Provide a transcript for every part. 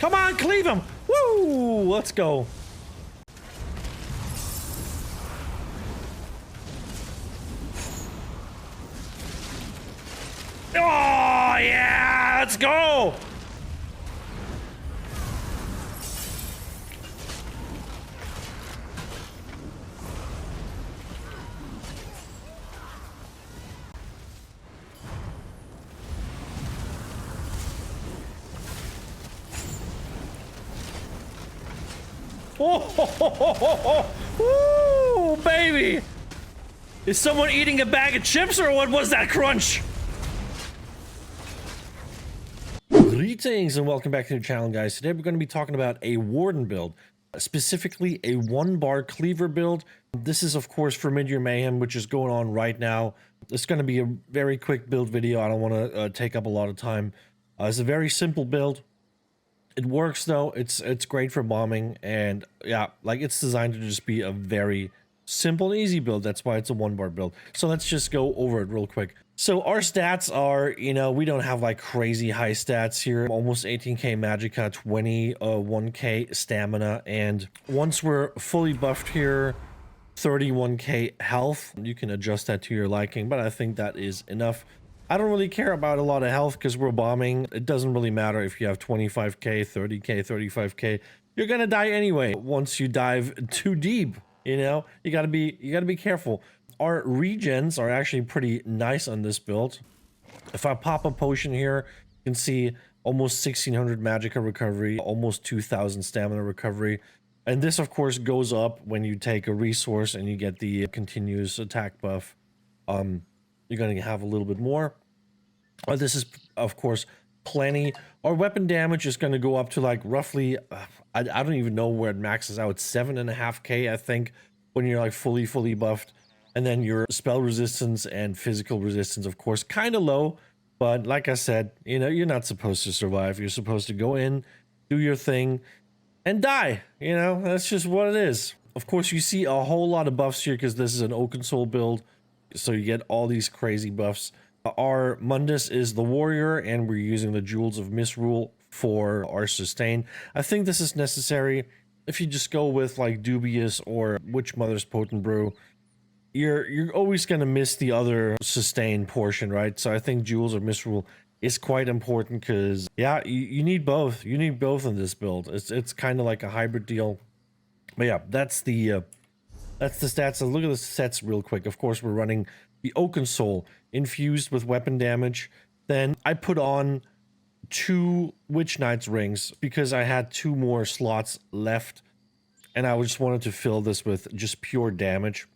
Come on, cleave him. Woo! Let's go. Oh, yeah! Let's go! Oh, baby! Is someone eating a bag of chips or what was that crunch? Greetings and welcome back to the channel, guys. Today we're going to be talking about a Warden build, specifically a 1-bar Cleaver build. This is, of course, for mid-year Mayhem, which is going on right now. It's going to be a very quick build video. I don't want to take up a lot of time. It's a very simple build. It works though. It's great for bombing, and yeah, like it's designed to just be a very simple and easy build. That's why it's a 1-bar build. So let's just go over it real quick. So our stats are, you know, we don't have like crazy high stats here. Almost 18k magicka, 21k stamina, and once we're fully buffed here, 31k health. You can adjust that to your liking, but I think that is enough. I don't really care about a lot of health because we're bombing. It doesn't really matter if you have 25k, 30k, 35k. You're gonna die anyway once you dive too deep. You know, you gotta be careful. Our regens are actually pretty nice on this build. If I pop a potion here, you can see almost 1600 magicka recovery, almost 2000 stamina recovery. And this, of course, goes up when you take a resource and you get the continuous attack buff. You're going to have a little bit more. This is, of course, plenty. Our weapon damage is going to go up to like roughly, I don't even know where it maxes out. 7.5k, I think, when you're like fully buffed. And then your spell resistance and physical resistance, of course, kind of low. But like I said, you know, you're not supposed to survive. You're supposed to go in, do your thing, and die. You know, that's just what it is. Of course, you see a whole lot of buffs here because this is an Oaken Soul build. So you get all these crazy buffs. Our Mundus is the warrior, and we're using the Jewels of Misrule for our sustain. I think this is necessary. If you just go with like Dubious or Witch Mother's Potent Brew, you're always going to miss the other sustain portion, right? So I think Jewels of Misrule is quite important because, yeah, you need both. You need both in this build. It's kind of like a hybrid deal. But yeah, that's the stats. So look at the sets real quick. Of course, we're running the Oaken Soul infused with weapon damage. Then I put on 2 Witch Knight's rings because I had 2 more slots left, and I just wanted to fill this with just pure damage.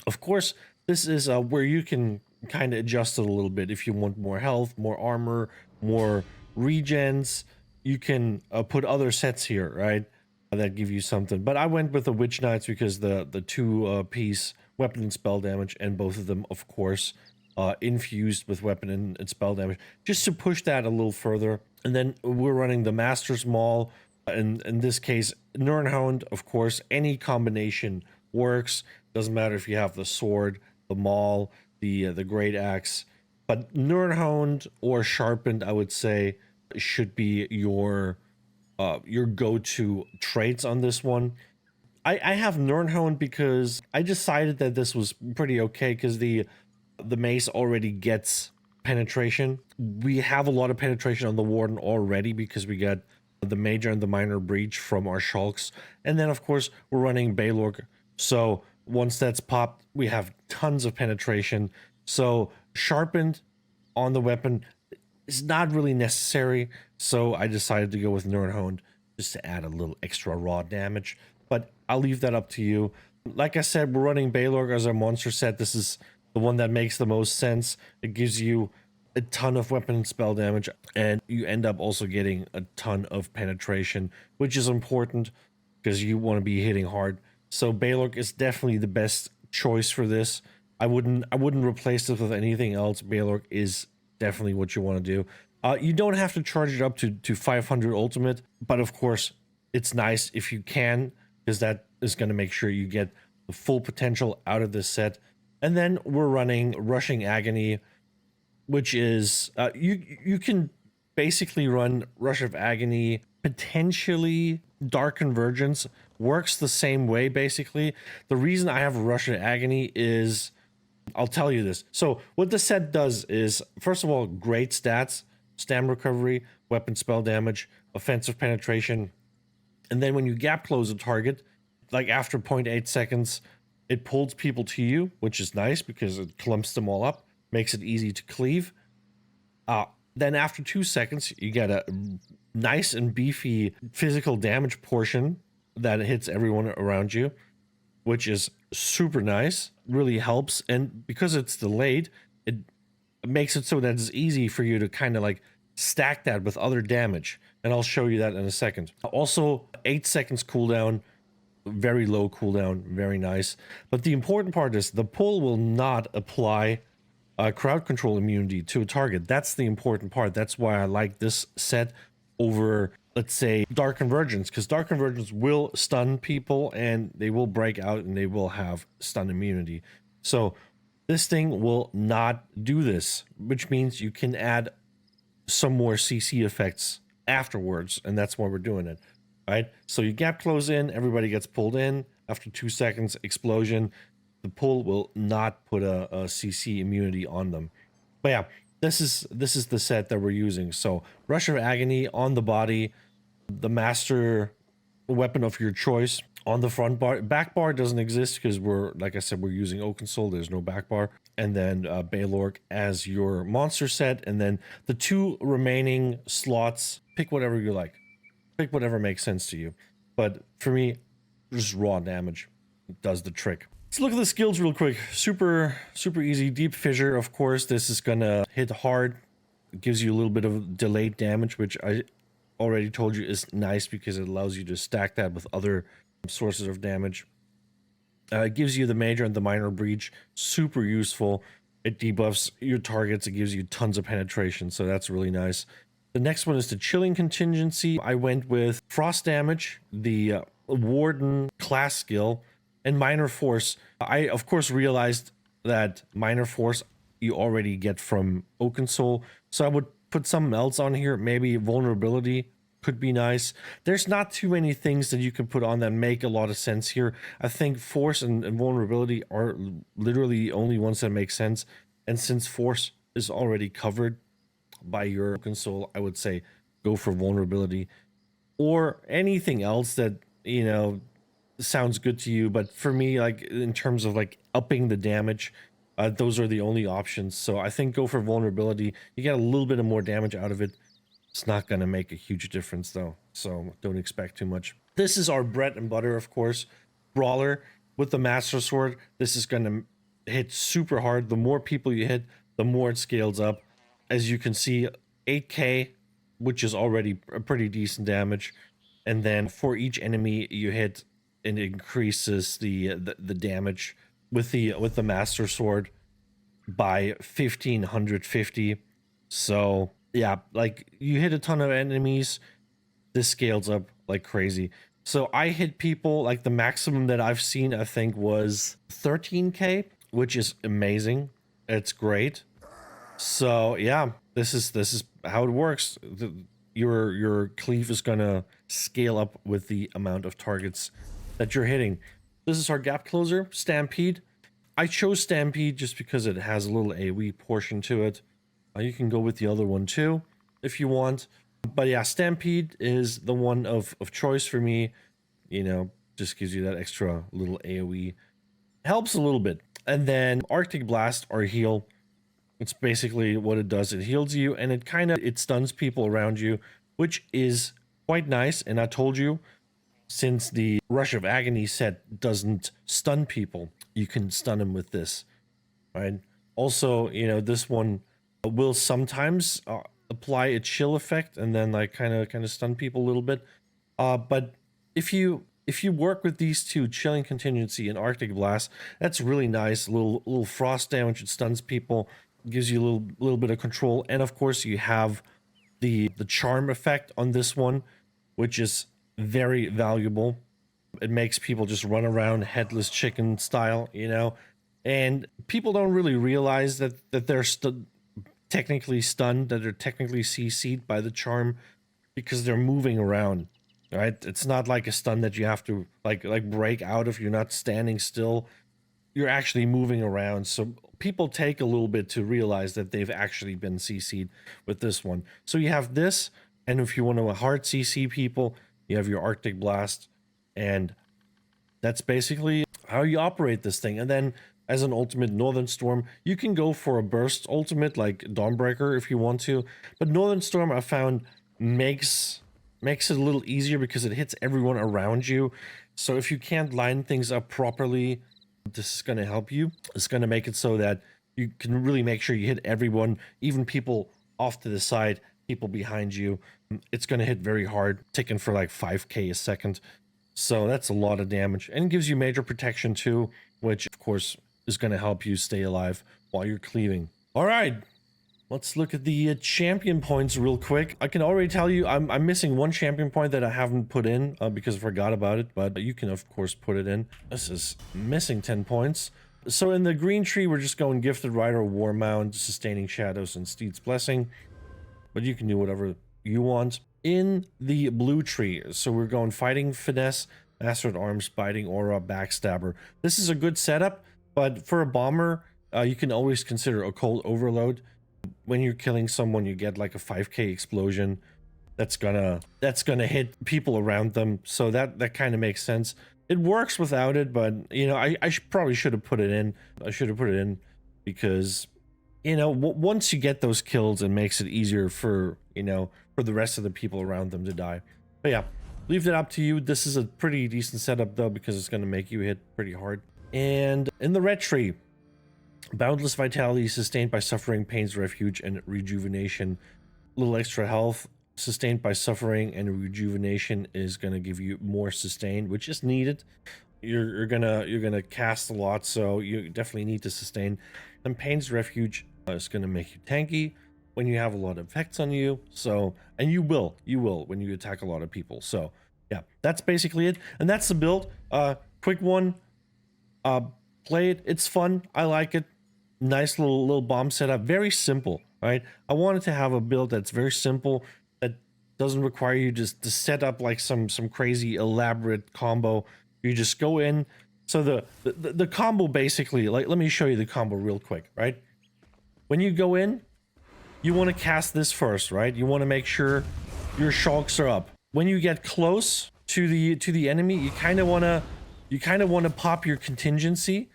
Of course, this is where you can kind of adjust it a little bit. If you want more health, more armor, more regens, you can put other sets here, right? That give you something. But I went with the Witch Knights because the 2-piece weapon and spell damage, and both of them, of course, infused with weapon and spell damage, just to push that a little further. And then we're running the Master's Maul, and in this case, Nirnhound, of course. Any combination works. Doesn't matter if you have the sword, the maul, the great axe, but Nirnhound or sharpened, I would say, should be your go-to traits on this one. I have Nirnhound because I decided that this was pretty okay because the mace already gets penetration. We have a lot of penetration on the Warden already because we got the major and the minor breach from our shulks, and then of course we're running Baylork, so once that's popped, we have tons of penetration. So sharpened on the weapon is not really necessary. So I decided to go with Nirnhound just to add a little extra raw damage. But I'll leave that up to you. Like I said, we're running Baylork as our monster set. This is the one that makes the most sense. It gives you a ton of weapon and spell damage, and you end up also getting a ton of penetration, which is important because you want to be hitting hard. So Baylork is definitely the best choice for this. I wouldn't replace this with anything else. Baylork is definitely what you want to do. You don't have to charge it up to 500 ultimate, but of course it's nice if you can, because that is going to make sure you get the full potential out of this set. And then we're running Rushing Agony, which is you can basically run Rush of Agony potentially Dark Convergence works the same way. Basically, the reason I have Rush of Agony is, I'll tell you this. So what the set does is, first of all, great stats: stam recovery, weapon spell damage, offensive penetration. And then when you gap close a target, like after 0.8 seconds, it pulls people to you, which is nice because it clumps them all up, makes it easy to cleave. Then after 2 seconds, you get a nice and beefy physical damage portion that hits everyone around you, which is super nice, really helps. And because it's delayed, it makes it so that it's easy for you to kind of like stack that with other damage. And I'll show you that in a second. Also, 8 seconds cooldown, very low cooldown, very nice. But the important part is the pull will not apply crowd control immunity to a target. That's the important part. That's why I like this set over, let's say, Dark Convergence, because Dark Convergence will stun people and they will break out and they will have stun immunity. So this thing will not do this, which means you can add some more CC effects afterwards, and that's why we're doing it. Right? So you gap close in, everybody gets pulled in. After 2 seconds, explosion. The pull will not put a CC immunity on them. But yeah, this is the set that we're using. So Rush of Agony on the body, the master weapon of your choice on the front bar. Back bar doesn't exist because we're, like I said, we're using Oaken Soul. There's no back bar. And then Baylork as your monster set. And then the 2 remaining slots, pick whatever you like. Pick whatever makes sense to you. But for me, just raw damage does the trick. Let's look at the skills real quick. Super easy. Deep Fissure, of course. This is gonna hit hard. It gives you a little bit of delayed damage, which I already told you is nice because it allows you to stack that with other sources of damage. It gives you the major and the minor breach. Super useful. It debuffs your targets. It gives you tons of penetration, so that's really nice. The next one is the Chilling Contingency. I went with Frost Damage, the Warden class skill, and Minor Force. I, of course, realized that Minor Force you already get from Oaken Soul, so I would put something else on here. Maybe Vulnerability could be nice. There's not too many things that you can put on that make a lot of sense here. I think Force and Vulnerability are literally the only ones that make sense, and since Force is already covered by your Oaken Soul, I would say go for Vulnerability or anything else that, you know, sounds good to you. But for me, like in terms of like upping the damage, those are the only options. So I think go for Vulnerability. You get a little bit of more damage out of it. It's not going to make a huge difference though, so don't expect too much. This is our bread and butter, of course. Brawler with the Master Sword. This is going to hit super hard. The more people you hit, the more it scales up. As you can see, 8k, which is already a pretty decent damage. And then for each enemy you hit, it increases the damage with the Master Sword by 1550. So yeah, like you hit a ton of enemies, this scales up like crazy. So I hit people, like the maximum that I've seen, I think was 13k, which is amazing. It's great. So yeah, this is how it works. Your cleave is gonna scale up with the amount of targets that you're hitting. This is our gap closer, Stampede. I chose Stampede just because it has a little AoE portion to it. You can go with the other one too if you want. But yeah, Stampede is the one of choice for me. You know, just gives you that extra little AoE. Helps a little bit. And then Arctic Blast or Heal. It's basically what it does. It heals you and it stuns people around you, which is quite nice. And I told you, since the Rush of Agony set doesn't stun people, you can stun them with this, right? Also, you know, this one will sometimes apply a chill effect and then like kind of stun people a little bit. But if you work with these two, Chilling Contingency and Arctic Blast, that's really nice. A little frost damage, it stuns people, gives you a little bit of control. And of course you have the charm effect on this one, which is very valuable. It makes people just run around headless chicken style, you know, and people don't really realize that they're technically stunned, that they're technically CC'd by the charm. because they're moving around, right? It's not like a stun that you have to like break out of. You're not standing still. You're actually moving around. So people take a little bit to realize that they've actually been CC'd with this one. So you have this, and if you want to hard CC people, you have your Arctic Blast, and that's basically how you operate this thing. And then as an ultimate Northern Storm, you can go for a burst ultimate like Dawnbreaker if you want to, but Northern Storm I found makes it a little easier because it hits everyone around you. So if you can't line things up properly, this is going to help you. It's going to make it so that you can really make sure you hit everyone, even people off to the side, people behind you. It's going to hit very hard, ticking for like 5k a second. So that's a lot of damage, and gives you major protection too, which of course is going to help you stay alive while you're cleaving. All right, let's look at the champion points real quick. I can already tell you I'm missing one champion point that I haven't put in because I forgot about it, but you can of course put it in. This is missing 10 points. So in the green tree, we're just going Gifted Rider, War Mount, Sustaining Shadows, and Steed's Blessing, but you can do whatever you want. In the blue tree, so we're going Fighting Finesse, Master at Arms, Biting Aura, Backstabber. This is a good setup, but for a bomber, you can always consider Occult Overload. When you're killing someone, you get like a 5k explosion that's gonna hit people around them, so that kind of makes sense. It works without it, but you know, I probably should have put it in. I should have put it in because, you know, once you get those kills, it makes it easier for, you know, for the rest of the people around them to die. But yeah, leave it up to you. This is a pretty decent setup though, because it's going to make you hit pretty hard. And in the red tree, Boundless Vitality, sustained by Suffering, Pain's Refuge, and Rejuvenation. Little extra health. Sustained by Suffering and Rejuvenation is going to give you more sustain, which is needed. You're gonna cast a lot, so you definitely need to sustain. And Pain's Refuge is going to make you tanky when you have a lot of effects on you. So, and you will when you attack a lot of people. So yeah, that's basically it, and that's the build. Quick one. Play it. It's fun. I like it. Nice little bomb setup. Very simple, right? I wanted to have a build that's very simple, that doesn't require you just to set up like some crazy elaborate combo. You just go in. So the combo basically, like, let me show you the combo real quick, right? When you go in, you want to cast this first, right? You want to make sure your shulks are up. When you get close to the enemy, you kind of want to pop your contingency.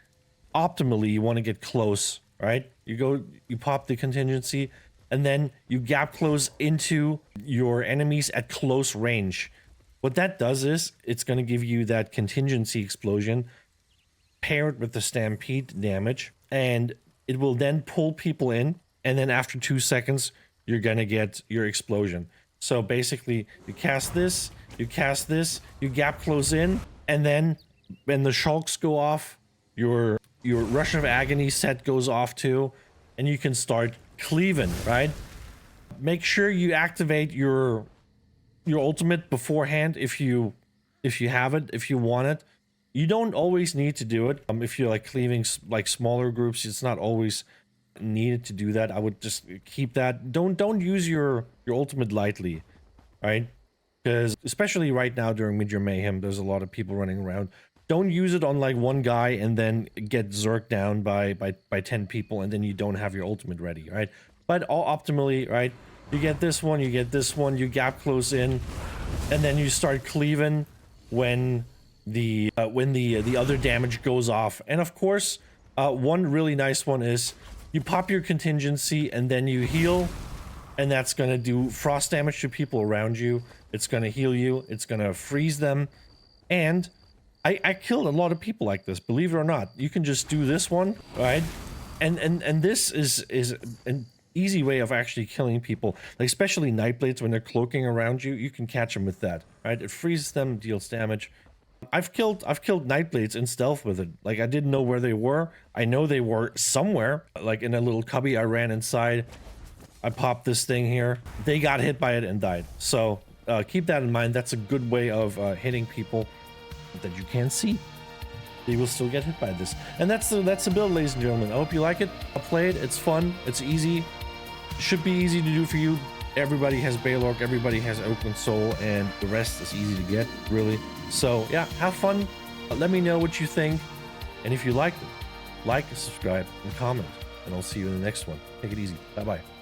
Optimally, you want to get close, right? You pop the contingency, and then you gap close into your enemies at close range. What that does is it's going to give you that contingency explosion paired with the stampede damage, and it will then pull people in, and then after 2 seconds you're going to get your explosion. So basically, you cast this, you gap close in, and then when the shulks go off, your Rush of Agony set goes off too, and you can start cleaving, right? Make sure you activate your ultimate beforehand if you have it, if you want it. You don't always need to do it. If you're like cleaving like smaller groups, it's not always needed to do that. I would just keep that. Don't use your ultimate lightly, right? Because especially right now during Mid-Year Mayhem, there's a lot of people running around. Don't use it on like one guy and then get zerked down by 10 people, and then you don't have your ultimate ready, right? But all optimally, right? You get this one, you gap close in, and then you start cleaving when the other damage goes off. And of course, one really nice one is you pop your contingency and then you heal, and that's gonna do frost damage to people around you. It's gonna heal you, it's gonna freeze them, and I killed a lot of people like this, believe it or not. You can just do this one, right? And this is an easy way of actually killing people, like especially Nightblades when they're cloaking around you. You can catch them with that, right? It freezes them, deals damage. I've killed Nightblades in stealth with it. Like, I didn't know where they were. I know they were somewhere, like in a little cubby. I ran inside. I popped this thing here. They got hit by it and died. So keep that in mind. That's a good way of hitting people that you can't see. They will still get hit by this. And that's the build, ladies and gentlemen. I hope you like it. I'll play it. It's fun. It's easy. Should be easy to do for you. Everybody has Baylork, everybody has Oakland Soul, and the rest is easy to get, really. So yeah, have fun. Let me know what you think, and if you like it, like, subscribe, and comment, and I'll see you in the next one. Take it easy. Bye bye.